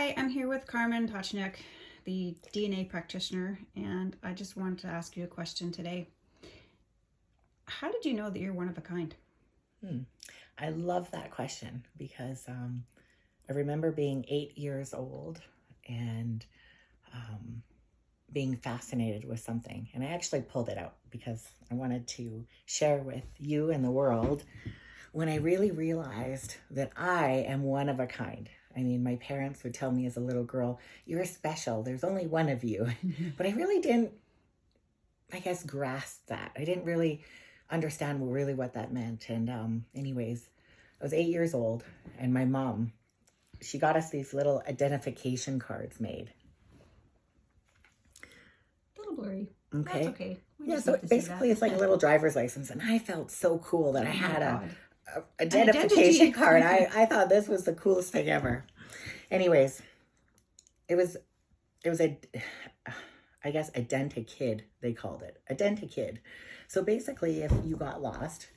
Hi, I'm here with Carmen Tocheniuk, the DNA Practitioner, and I just wanted to ask you a question today. How did you know that you're one of a kind? I love that question because I remember being 8 years old and being fascinated with something. And I actually pulled it out because I wanted to share with you and the world when I really realized that I am one of a kind. I mean, my parents would tell me as a little girl, "You're special. There's only one of you." But I really didn't, I guess, grasp that. I didn't really understand really what that meant. And anyways, I was 8 years old, and my mom, she got us these little identification cards made. A little blurry. Okay. That's okay. We Yeah, just so need to see basically that. it's like a little driver's license, and I felt so cool that I Oh my had God. a An identity. identification card. I thought this was the coolest thing ever. Anyways, it was a, I guess, identikid, they called it. Identikid. So basically, if you got lost,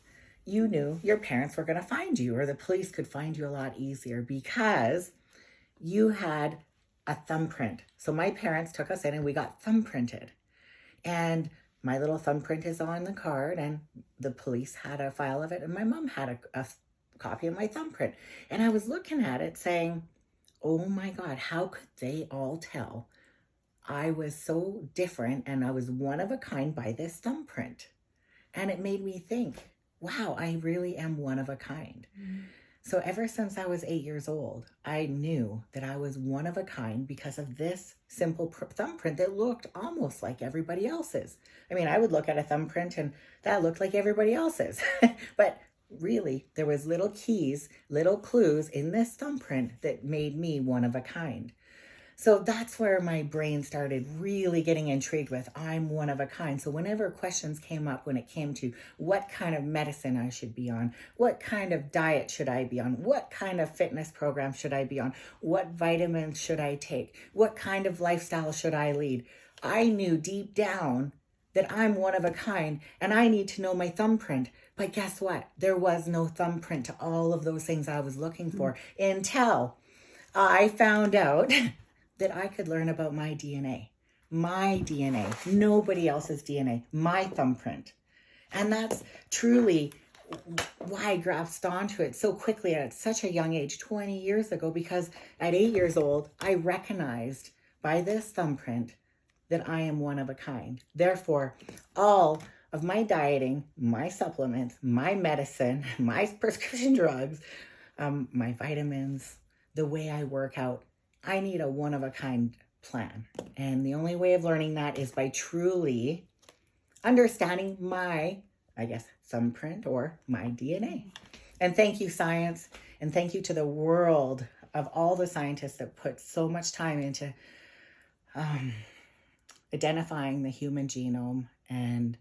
you knew your parents were going to find you, or the police could find you a lot easier because you had a thumbprint. So my parents took us in and we got thumbprinted. And my little thumbprint is on the card, and the police had a file of it, and my mom had a copy of my thumbprint. And I was looking at it saying, oh my God, how could they all tell I was so different and I was one of a kind by this thumbprint? And it made me think, wow, I really am one of a kind. So ever since I was 8 years old, I knew that I was one of a kind because of this simple thumbprint that looked almost like everybody else's. I mean, I would look at a thumbprint and that looked like everybody else's. But really, there was little keys, little clues in this thumbprint that made me one of a kind. So that's where my brain started really getting intrigued with, I'm one of a kind. So whenever questions came up when it came to what kind of medicine I should be on, what kind of diet should I be on, what kind of fitness program should I be on, what vitamins should I take, what kind of lifestyle should I lead, I knew deep down that I'm one of a kind and I need to know my thumbprint. But guess what? There was no thumbprint to all of those things I was looking for until I found out that I could learn about my DNA, nobody else's DNA, my thumbprint. And that's truly why I grasped onto it so quickly at such a young age, 20 years ago, because at 8 years old, I recognized by this thumbprint that I am one of a kind. Therefore, all of my dieting, my supplements, my medicine, my prescription drugs, my vitamins, the way I work out, I need a one-of-a-kind plan. And the only way of learning that is by truly understanding my, I guess, thumbprint or my DNA. And thank you, science. And thank you to the world of all the scientists that put so much time into identifying the human genome and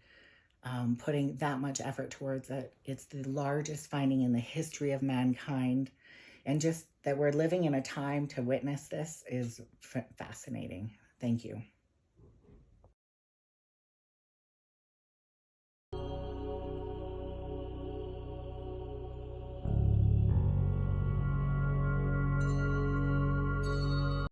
putting that much effort towards it. It's the largest finding in the history of mankind. And just that we're living in a time to witness this is fascinating. Thank you.